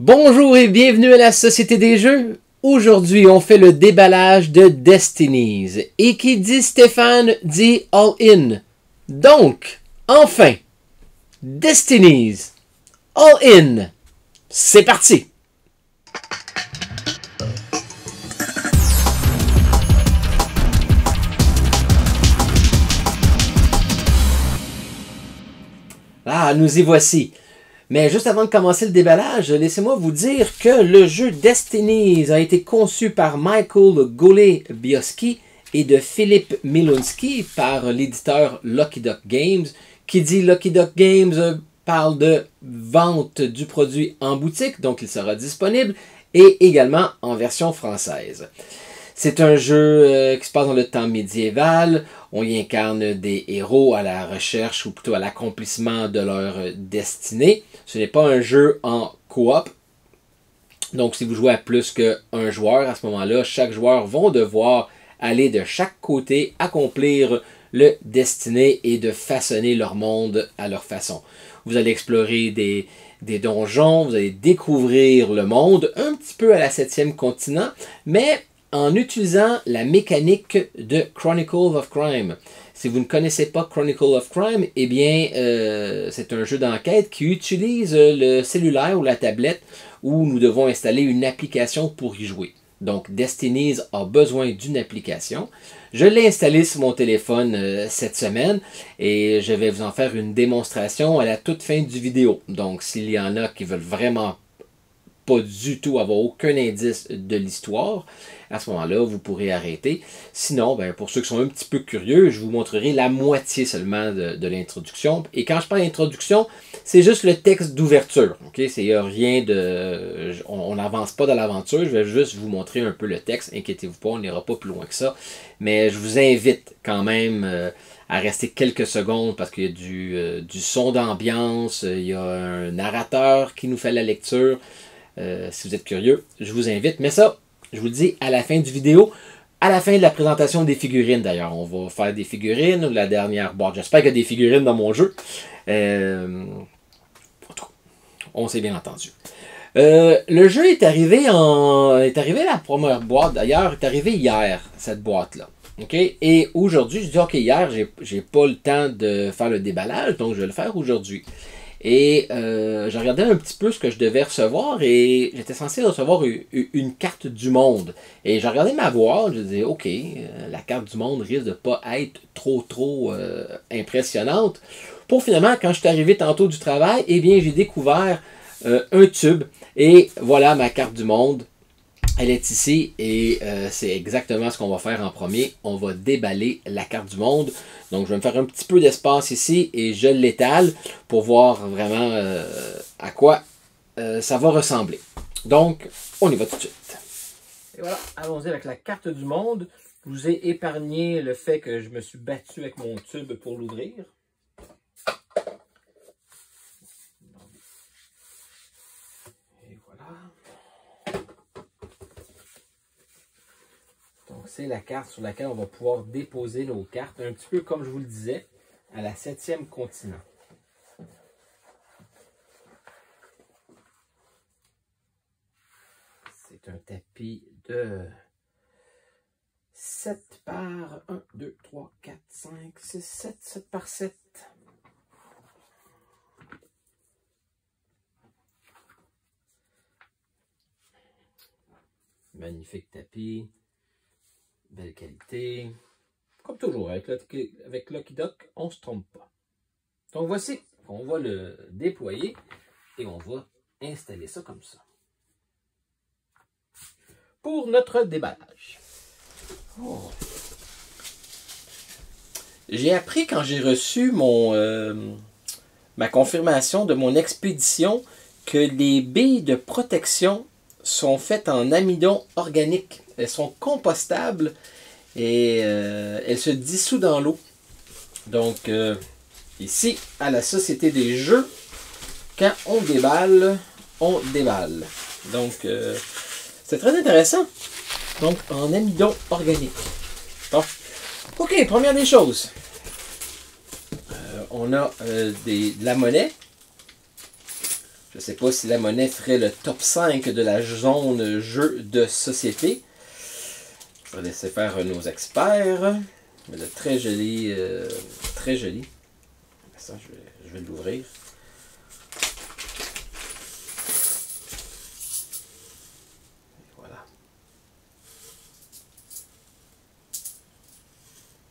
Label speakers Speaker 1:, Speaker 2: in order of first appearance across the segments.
Speaker 1: Bonjour et bienvenue à la Société des Jeux. Aujourd'hui, on fait le déballage de Destinies. Et qui dit Stéphane dit All In. Donc, enfin, Destinies, All In. C'est parti! Ah, nous y voici. Mais juste avant de commencer le déballage, laissez-moi vous dire que le jeu Destinies a été conçu par Michael Golubowski et de Philippe Milunski par l'éditeur Lucky Duck Games. Qui dit Lucky Duck Games parle de vente du produit en boutique, donc il sera disponible, et également en version française. C'est un jeu qui se passe dans le temps médiéval. On y incarne des héros à la recherche ou plutôt à l'accomplissement de leur destinée. Ce n'est pas un jeu en coop. Donc si vous jouez à plus qu'un joueur, à ce moment-là, chaque joueur va devoir aller de chaque côté, accomplir le destiné et de façonner leur monde à leur façon. Vous allez explorer des donjons, vous allez découvrir le monde, un petit peu à la 7e continent, mais en utilisant la mécanique de Chronicle of Crime. Si vous ne connaissez pas Chronicle of Crime, eh bien, c'est un jeu d'enquête qui utilise le cellulaire ou la tablette où nous devons installer une application pour y jouer. Donc, Destinies a besoin d'une application. Je l'ai installé sur mon téléphone cette semaine et je vais vous en faire une démonstration à la toute fin du vidéo. Donc, s'il y en a qui veulent vraiment pas du tout avoir aucun indice de l'histoire, à ce moment-là, vous pourrez arrêter. Sinon, ben, pour ceux qui sont un petit peu curieux, je vous montrerai la moitié seulement de l'introduction. Et quand je parle d'introduction, c'est juste le texte d'ouverture. Okay? C'est rien de... On n'avance pas dans l'aventure, je vais juste vous montrer un peu le texte. Inquiétez-vous pas, on n'ira pas plus loin que ça. Mais je vous invite quand même à rester quelques secondes parce qu'il y a du son d'ambiance, il y a un narrateur qui nous fait la lecture. Si vous êtes curieux, je vous invite. Mais ça, je vous le dis à la fin du vidéo, à la fin de la présentation des figurines d'ailleurs. On va faire des figurines, la dernière boîte. J'espère qu'il y a des figurines dans mon jeu. On s'est bien entendu. Le jeu est arrivé la première boîte d'ailleurs, est arrivé hier, cette boîte-là. Okay? Et aujourd'hui, je dis ok, hier, j'ai pas le temps de faire le déballage, donc je vais le faire aujourd'hui. Et j'ai regardé un petit peu ce que je devais recevoir et j'étais censé recevoir une carte du monde. Et j'ai regardé ma boîte, je disais, ok, la carte du monde risque de ne pas être trop impressionnante. Pour finalement, quand je suis arrivé tantôt du travail, eh bien j'ai découvert un tube. Et voilà ma carte du monde. Elle est ici et c'est exactement ce qu'on va faire en premier. On va déballer la carte du monde. Donc je vais me faire un petit peu d'espace ici et je l'étale pour voir vraiment à quoi ça va ressembler. Donc on y va tout de suite. Et voilà, allons-y avec la carte du monde. Je vous ai épargné le fait que je me suis battu avec mon tube pour l'ouvrir. Et voilà. C'est la carte sur laquelle on va pouvoir déposer nos cartes, un petit peu comme je vous le disais, à la 7e continent. C'est un tapis de 7 par 1, 2, 3, 4, 5, 6, 7, 7 par 7. Magnifique tapis. Belle qualité. Comme toujours, avec Lucky Duck, on ne se trompe pas. Donc voici, on va le déployer et on va installer ça comme ça. Pour notre déballage. Oh. J'ai appris quand j'ai reçu ma confirmation de mon expédition que les billes de protection sont faites en amidon organique. Elles sont compostables et elles se dissouent dans l'eau. Donc, ici, à la Société des Jeux, quand on déballe, on déballe. Donc, c'est très intéressant. Donc, en amidon organique. Bon. OK, première des choses. On a de la monnaie. Je ne sais pas si la monnaie ferait le top 5 de la zone jeu de société. Je vais laisser faire nos experts. Mais de très joli. Très joli. Ça, je vais l'ouvrir. Voilà.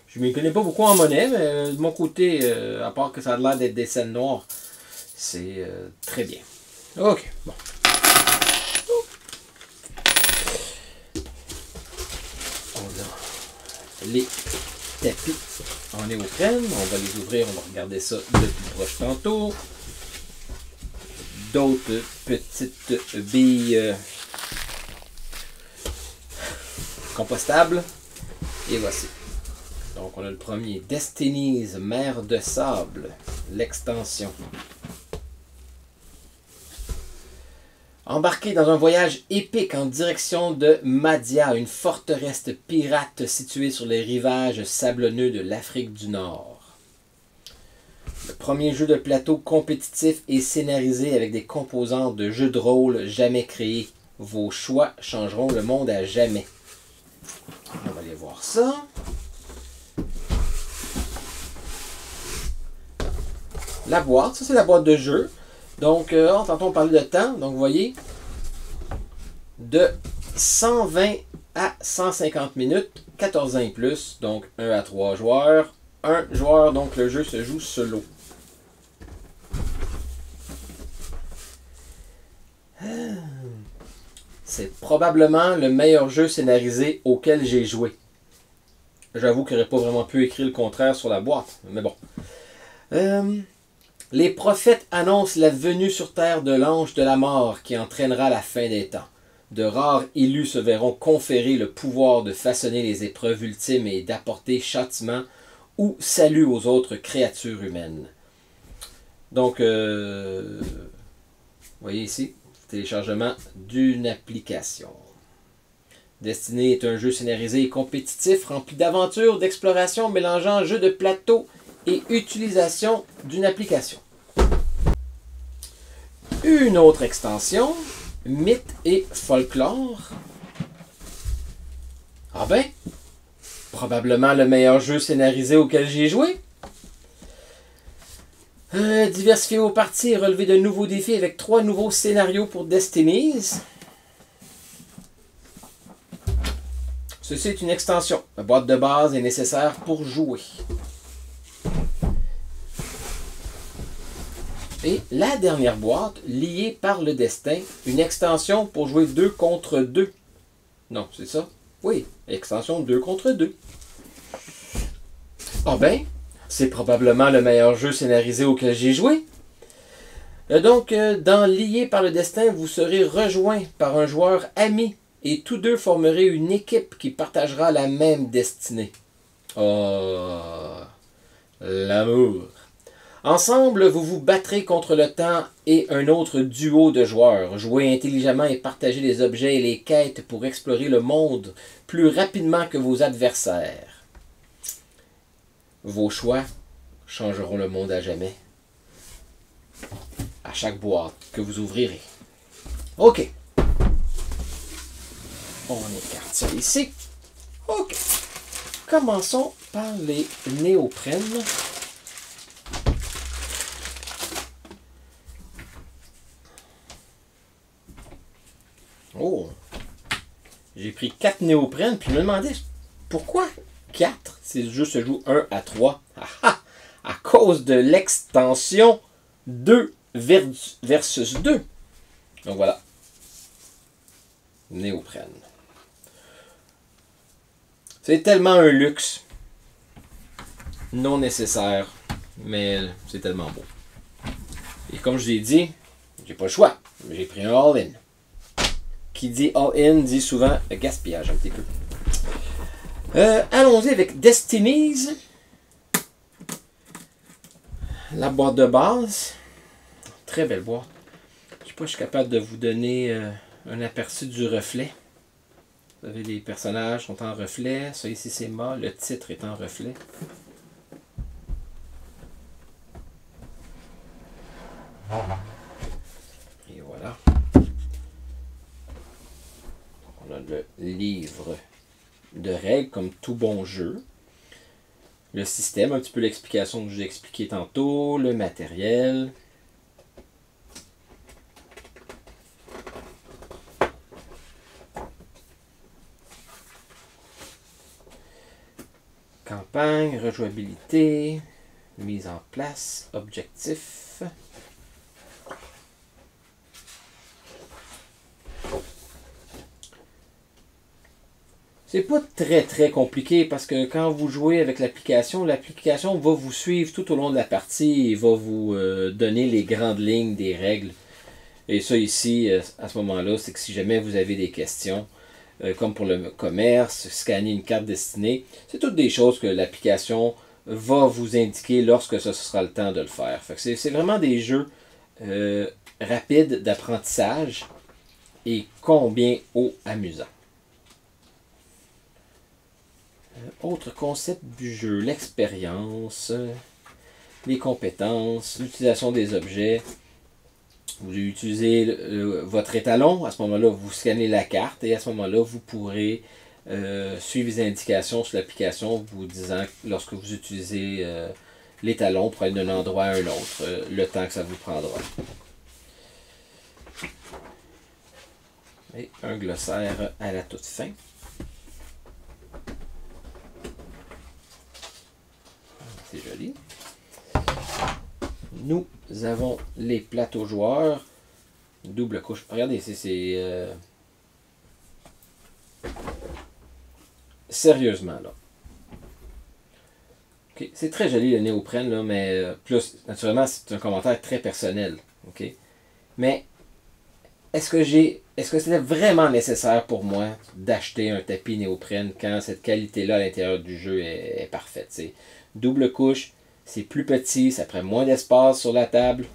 Speaker 1: Je ne m'y connais pas beaucoup en monnaie, mais de mon côté, à part que ça a l'air d'être des scènes noires, c'est très bien. Ok, bon. On a les tapis en néoprène. On va les ouvrir, on va regarder ça de plus proche tantôt. D'autres petites billes compostables. Et voici. Donc on a le premier, Destiny's Mer de Sable, l'extension. Embarqué dans un voyage épique en direction de Madia, une forteresse pirate située sur les rivages sablonneux de l'Afrique du Nord. Le premier jeu de plateau compétitif et scénarisé avec des composantes de jeux de rôle jamais créés. Vos choix changeront le monde à jamais. On va aller voir ça. La boîte, ça c'est la boîte de jeu. Donc, tantôt on parlait de temps. Donc, vous voyez, de 120 à 150 minutes, 14 ans et plus. Donc, 1 à 3 joueurs. 1 joueur, donc le jeu se joue solo. C'est probablement le meilleur jeu scénarisé auquel j'ai joué. J'avoue qu'il n'aurait pas vraiment pu écrire le contraire sur la boîte. Mais bon. Les prophètes annoncent la venue sur terre de l'ange de la mort qui entraînera la fin des temps. De rares élus se verront conférer le pouvoir de façonner les épreuves ultimes et d'apporter châtiment ou salut aux autres créatures humaines. Donc, vous voyez ici, téléchargement d'une application. Destiny est un jeu scénarisé et compétitif rempli d'aventures, d'exploration, mélangeant jeu de plateau et utilisation d'une application. Une autre extension, Mythes et Folklore. Ah ben, probablement le meilleur jeu scénarisé auquel j'ai joué. Diversifié aux parties et relever de nouveaux défis avec 3 nouveaux scénarios pour Destiny's. Ceci est une extension. La boîte de base est nécessaire pour jouer. Et la dernière boîte, liée par le destin, une extension pour jouer 2 contre 2. Non, c'est ça? Oui, extension 2 contre 2. Ah ben, c'est probablement le meilleur jeu scénarisé auquel j'ai joué. Donc, dans Lié par le destin, vous serez rejoint par un joueur ami et tous deux formerez une équipe qui partagera la même destinée. Oh, l'amour. Ensemble, vous vous battrez contre le temps et un autre duo de joueurs. Jouez intelligemment et partagez les objets et les quêtes pour explorer le monde plus rapidement que vos adversaires. Vos choix changeront le monde à jamais. À chaque boîte que vous ouvrirez. OK. On écarte ça ici. OK. Commençons par les néoprènes. Oh! J'ai pris 4 néoprènes, puis je me demandais pourquoi 4 si le jeu se joue 1 à 3. Ah ah! À cause de l'extension 2 versus 2. Donc voilà. Néoprène. C'est tellement un luxe. Non nécessaire. Mais c'est tellement beau. Et comme je l'ai dit, j'ai pas le choix. J'ai pris un all-in. Qui dit all-in dit souvent gaspillage un petit peu. Allons-y avec Destiny's. La boîte de base. Très belle boîte. Je sais pas si je suis capable de vous donner un aperçu du reflet. Vous savez, les personnages sont en reflet. Ça ici c'est mât. Le titre est en reflet. le livre de règles, comme tout bon jeu. Le système, un petit peu l'explication que j'ai expliqué tantôt, le matériel. Campagne, rejouabilité, mise en place, objectif. C'est pas très compliqué parce que quand vous jouez avec l'application, l'application va vous suivre tout au long de la partie et va vous donner les grandes lignes des règles. Et ça ici, à ce moment-là, c'est que si jamais vous avez des questions, comme pour le commerce, scanner une carte destinée, c'est toutes des choses que l'application va vous indiquer lorsque ce sera le temps de le faire. Fait que c'est vraiment des jeux rapides d'apprentissage et combien amusants. Autre concept du jeu, l'expérience, les compétences, l'utilisation des objets. Vous utilisez votre étalon, à ce moment-là, vous scannez la carte et à ce moment-là, vous pourrez suivre les indications sur l'application vous disant lorsque vous utilisez l'étalon pour aller d'un endroit à un autre, le temps que ça vous prendra. Et un glossaire à la toute fin. C'est joli. Nous avons les plateaux joueurs. Double couche. Regardez, c'est sérieusement là. Okay. C'est très joli le néoprène, là, mais plus, naturellement, c'est un commentaire très personnel. Okay? Mais est-ce que c'était vraiment nécessaire pour moi d'acheter un tapis néoprène quand cette qualité-là à l'intérieur du jeu est parfaite? T'sais? Double couche, c'est plus petit, ça prend moins d'espace sur la table.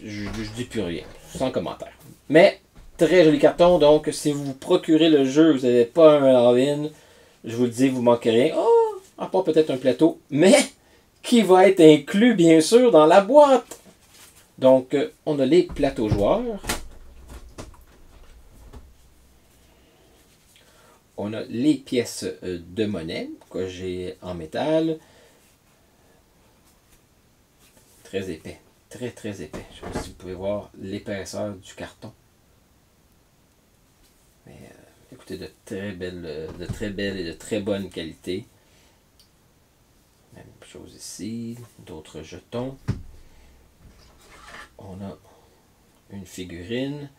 Speaker 1: Je dis plus rien, sans commentaire. Mais, très joli carton, donc si vous procurez le jeu, vous n'avez pas un all-in, je vous le dis, vous manquez rien. Oh, à part peut-être un plateau, mais qui va être inclus, bien sûr, dans la boîte. Donc, on a les plateaux joueurs. On a les pièces de monnaie que j'ai en métal. Très épais. Très épais. Je ne sais pas si vous pouvez voir l'épaisseur du carton. Mais, écoutez, de très belle et de très bonne qualité. Même chose ici. D'autres jetons. On a une figurine.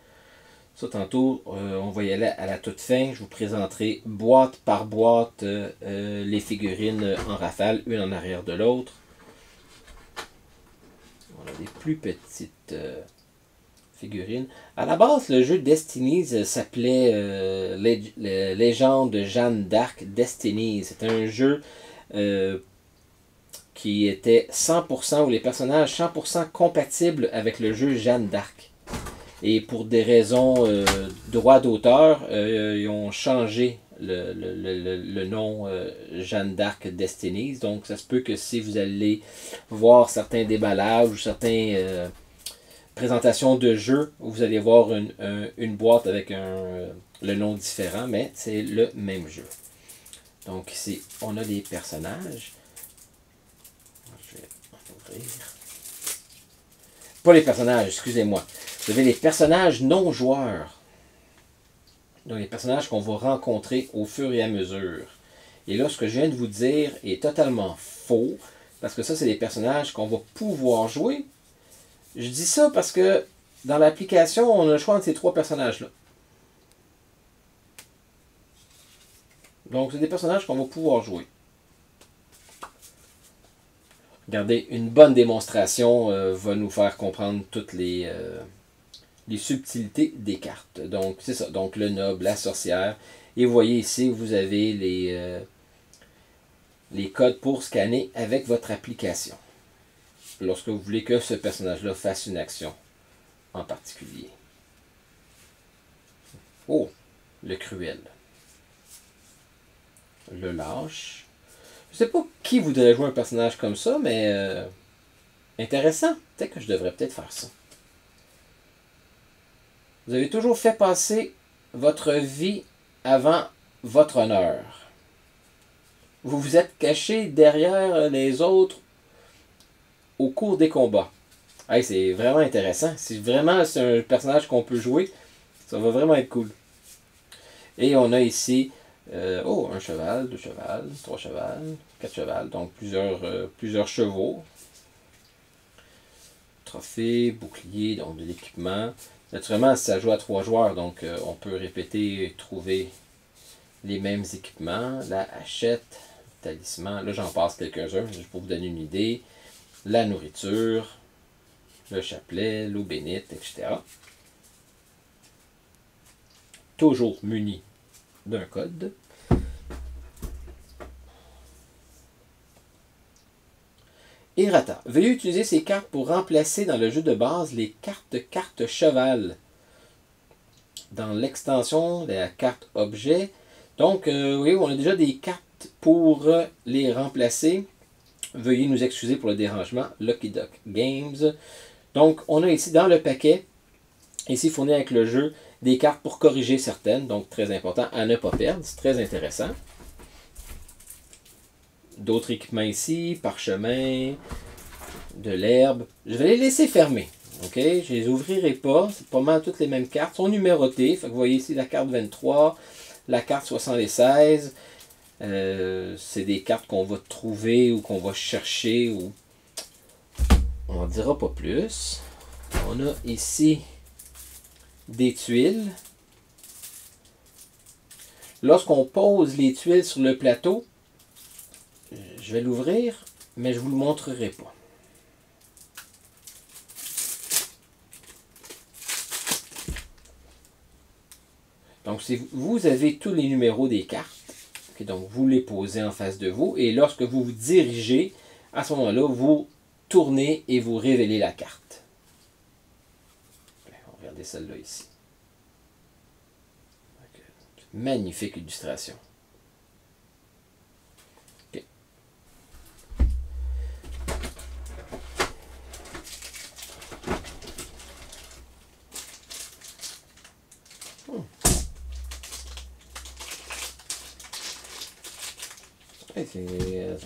Speaker 1: Ça, tantôt, on va y aller à la toute fin. Je vous présenterai boîte par boîte les figurines en rafale, une en arrière de l'autre. On a des plus petites figurines. À la base, le jeu Destinies s'appelait Légende de Jeanne d'Arc Destinies. C'est un jeu qui était 100%, où les personnages 100% compatibles avec le jeu Jeanne d'Arc. Et pour des raisons droit d'auteur, ils ont changé le nom Jeanne d'Arc Destinies. Donc ça se peut que si vous allez voir certains déballages ou certaines présentations de jeux, vous allez voir une boîte avec le nom différent, mais c'est le même jeu. Donc ici, on a les personnages. Je vais en ouvrir. Pas les personnages, excusez-moi. Vous avez les personnages non joueurs. Donc les personnages qu'on va rencontrer au fur et à mesure. Et là, ce que je viens de vous dire est totalement faux. Parce que ça, c'est des personnages qu'on va pouvoir jouer. Je dis ça parce que dans l'application, on a le choix entre ces trois personnages-là. Donc c'est des personnages qu'on va pouvoir jouer. Regardez, une bonne démonstration va nous faire comprendre toutes les subtilités des cartes. Donc, c'est ça. Donc, le noble, la sorcière. Et vous voyez ici, vous avez les codes pour scanner avec votre application. Lorsque vous voulez que ce personnage-là fasse une action en particulier. Oh, le cruel. Le lâche. Je sais pas qui voudrait jouer un personnage comme ça, mais intéressant. Peut-être que je devrais peut-être faire ça. Vous avez toujours fait passer votre vie avant votre honneur. Vous vous êtes caché derrière les autres au cours des combats. Hey, c'est vraiment intéressant. Si vraiment c'est un personnage qu'on peut jouer, ça va vraiment être cool. Et on a ici un cheval, deux chevals, trois chevals, quatre chevals, donc plusieurs chevaux. Trophée, bouclier, donc de l'équipement. Naturellement, ça joue à 3 joueurs, donc on peut répéter et trouver les mêmes équipements. La hachette, talisman, là j'en passe quelques-uns, juste pour vous donner une idée. La nourriture, le chapelet, l'eau bénite, etc. Toujours muni d'un code. Errata. Veuillez utiliser ces cartes pour remplacer dans le jeu de base les cartes cheval. Dans l'extension de la carte objet. Donc, oui, on a déjà des cartes pour les remplacer. Veuillez nous excuser pour le dérangement. Lucky Duck Games. Donc, on a ici dans le paquet, ici fourni avec le jeu, des cartes pour corriger certaines. Donc, très important à ne pas perdre. C'est très intéressant. D'autres équipements ici, parchemin, de l'herbe. Je vais les laisser fermer. OK? Je ne les ouvrirai pas. C'est pas mal toutes les mêmes cartes. Elles sont numérotées. Fait que vous voyez ici la carte 23, la carte 76. C'est des cartes qu'on va trouver ou qu'on va chercher. Ou on n'en dira pas plus. On a ici des tuiles. Lorsqu'on pose les tuiles sur le plateau, je vais l'ouvrir, mais je ne vous le montrerai pas. Donc, si vous avez tous les numéros des cartes, okay, donc vous les posez en face de vous, et lorsque vous vous dirigez, à ce moment-là, vous tournez et vous révélez la carte. On va regarder celle-là ici. Magnifique illustration. Okay. C'est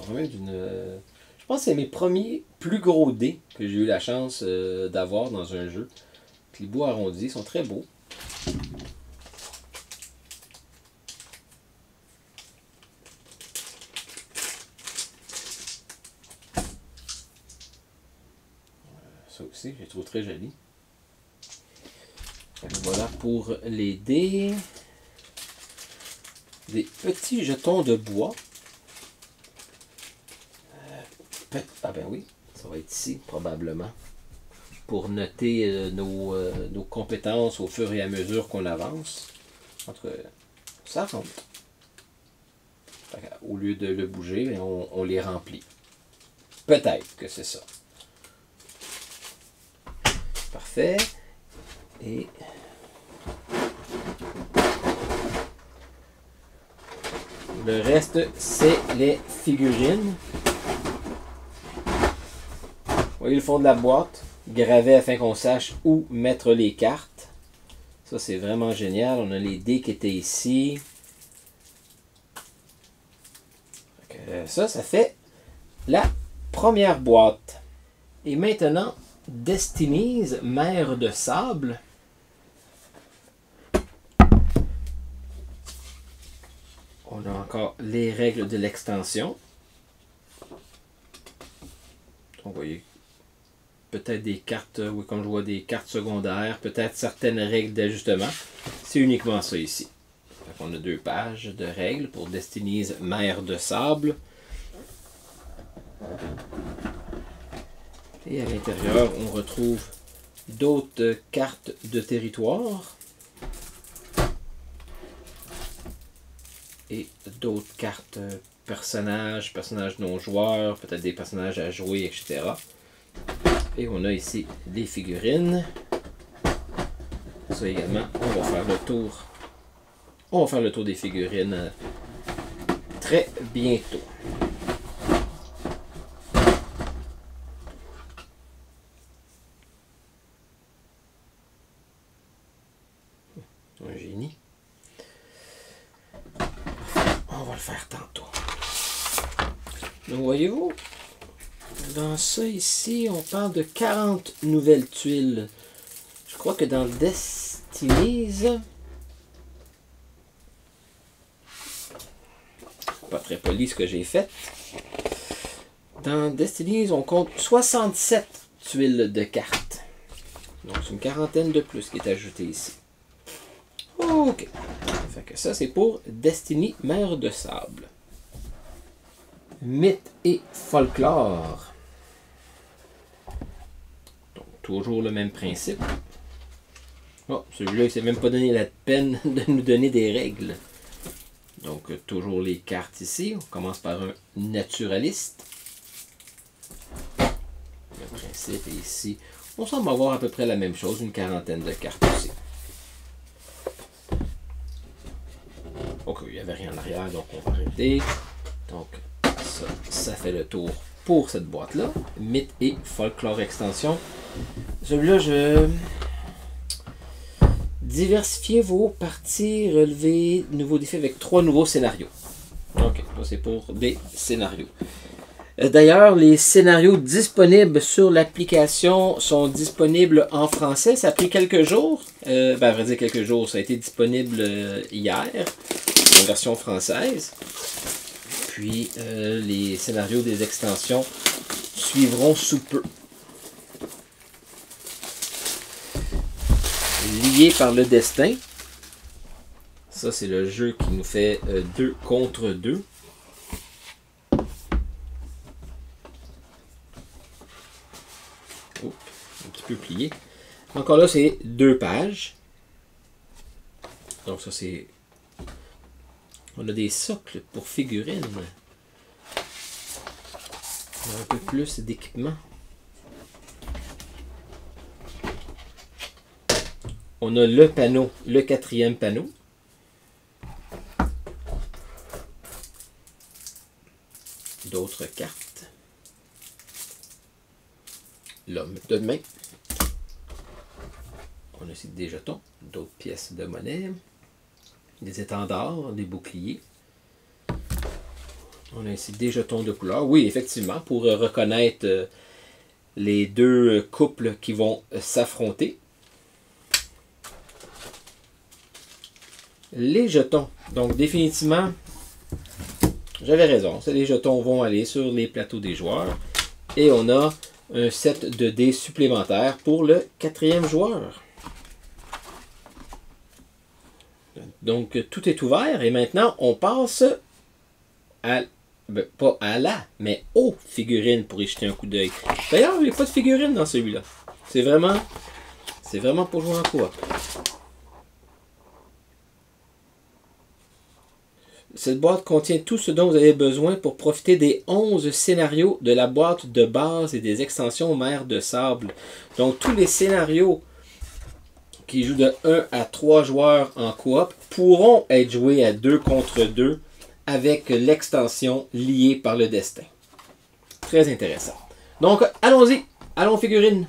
Speaker 1: quand même je pense que c'est mes premiers plus gros dés que j'ai eu la chance d'avoir dans un jeu. Les bouts arrondis sont très beaux. Ça aussi, je les trouve très jolis. Voilà pour les dés. Des petits jetons de bois. Ah ben oui, ça va être ici probablement. Pour noter nos compétences au fur et à mesure qu'on avance. Entre ça rentre. Au lieu de le bouger, on les remplit. Peut-être que c'est ça. Parfait. Et le reste, c'est les figurines. Vous voyez le fond de la boîte, gravé afin qu'on sache où mettre les cartes. Ça, c'est vraiment génial. On a les dés qui étaient ici. Ça fait la première boîte. Et maintenant, Destiny's Mer de Sable. On a encore les règles de l'extension. Donc, vous voyez, peut-être des cartes, oui, comme je vois des cartes secondaires, peut-être certaines règles d'ajustement. C'est uniquement ça ici. On a 2 pages de règles pour Destiny's Mer de Sable. Et à l'intérieur, on retrouve d'autres cartes de territoire. Et d'autres cartes personnages non joueurs, peut-être des personnages à jouer, etc. Et on a ici des figurines. Ça également, on va faire le tour. On va faire le tour des figurines très bientôt. Un génie. le faire tantôt. Donc, voyez-vous, dans ça ici, on parle de 40 nouvelles tuiles. Je crois que dans Destiny's, pas très poli ce que j'ai fait. Dans Destiny's, on compte 67 tuiles de cartes. Donc, c'est une quarantaine de plus qui est ajoutée ici. OK. Fait que ça, c'est pour Destiny, Mer de Sable. Mythe et folklore. Donc, toujours le même principe. Oh, celui-là, il ne s'est même pas donné la peine de nous donner des règles. Donc, toujours les cartes ici. On commence par un naturaliste. Le principe est ici. On semble avoir à peu près la même chose, une quarantaine de cartes aussi. Ok, il n'y avait rien en arrière, donc on va arrêter. Donc, ça fait le tour pour cette boîte-là. Mythe et folklore extension. Celui-là, je... Diversifiez vos parties, relevez nouveaux défis avec 3 nouveaux scénarios. Ok, ça c'est pour des scénarios. D'ailleurs, les scénarios disponibles sur l'application sont disponibles en français. Ça a pris quelques jours. À vrai dire quelques jours. Ça a été disponible hier, en version française. Puis, les scénarios des extensions suivront sous peu. Lié par le destin. Ça, c'est le jeu qui nous fait 2 contre 2. Oups, un petit peu plié. Encore là, c'est 2 pages. Donc ça, c'est... On a des socles pour figurines. On a un peu plus d'équipement. On a le panneau, le 4e panneau. D'autres cartes. L'homme de main. On a aussi des jetons, d'autres pièces de monnaie. Des étendards, des boucliers. On a ici des jetons de couleur. Oui, effectivement, pour reconnaître les 2 couples qui vont s'affronter. Les jetons. Donc, définitivement, j'avais raison. Les jetons vont aller sur les plateaux des joueurs. Et on a un set de dés supplémentaires pour le 4e joueur. Donc, tout est ouvert. Et maintenant, on passe à... pas à la, mais aux figurines pour y jeter un coup d'œil. D'ailleurs, il n'y a pas de figurines dans celui-là. C'est vraiment pour jouer en coop. Cette boîte contient tout ce dont vous avez besoin pour profiter des 11 scénarios de la boîte de base et des extensions Mer de Sable. Donc, tous les scénarios qui jouent de 1 à 3 joueurs en coop pourront être joués à 2 contre 2 avec l'extension liée par le destin. Très intéressant. Donc, allons-y. Allons figurines.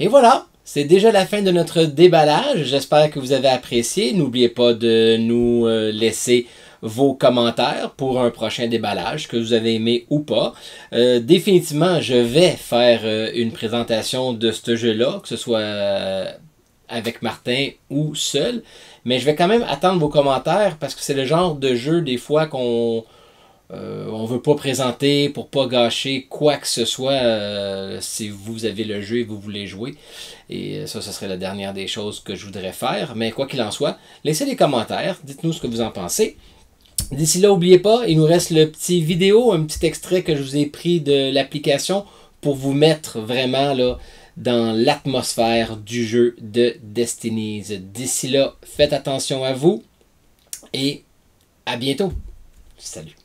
Speaker 1: Et voilà, c'est déjà la fin de notre déballage. J'espère que vous avez apprécié. N'oubliez pas de nous laisser vos commentaires pour un prochain déballage, que vous avez aimé ou pas. Définitivement, je vais faire une présentation de ce jeu-là, que ce soit avec Martin ou seul. Mais je vais quand même attendre vos commentaires parce que c'est le genre de jeu des fois qu'on on veut pas présenter pour pas gâcher quoi que ce soit si vous avez le jeu et vous voulez jouer. Et ça, ce serait la dernière des choses que je voudrais faire. Mais quoi qu'il en soit, laissez des commentaires, dites-nous ce que vous en pensez. D'ici là, n'oubliez pas, il nous reste le petit vidéo, un petit extrait que je vous ai pris de l'application pour vous mettre vraiment là dans l'atmosphère du jeu de Destinies. D'ici là, faites attention à vous et à bientôt. Salut.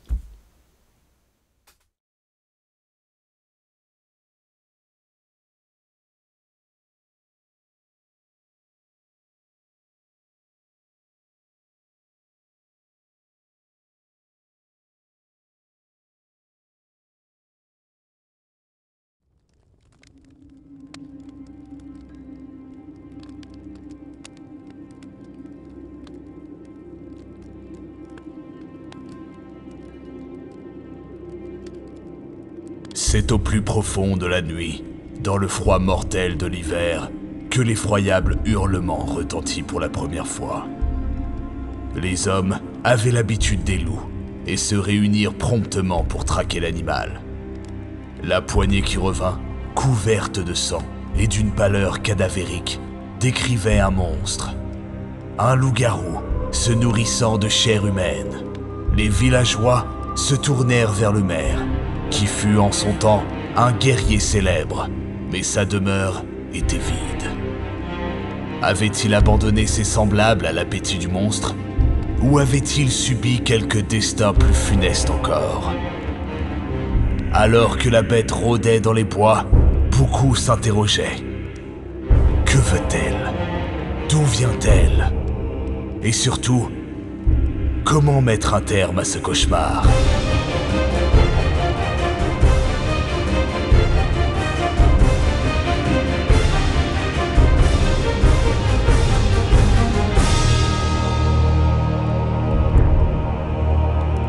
Speaker 2: C'est au plus profond de la nuit, dans le froid mortel de l'hiver, que l'effroyable hurlement retentit pour la première fois. Les hommes avaient l'habitude des loups et se réunirent promptement pour traquer l'animal. La poignée qui revint, couverte de sang et d'une pâleur cadavérique, décrivait un monstre. Un loup-garou se nourrissant de chair humaine. Les villageois se tournèrent vers le maire, qui fut en son temps un guerrier célèbre, mais sa demeure était vide. Avait-il abandonné ses semblables à l'appétit du monstre, ou avait-il subi quelque destin plus funeste encore? Alors que la bête rôdait dans les bois, beaucoup s'interrogeaient. Que veut-elle? D'où vient-elle? Et surtout, comment mettre un terme à ce cauchemar?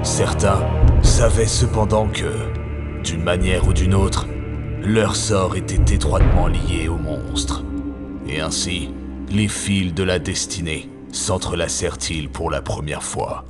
Speaker 2: Certains savaient cependant que, d'une manière ou d'une autre, leur sort était étroitement lié au monstre. Et ainsi, les fils de la destinée s'entrelacèrent-ils pour la première fois.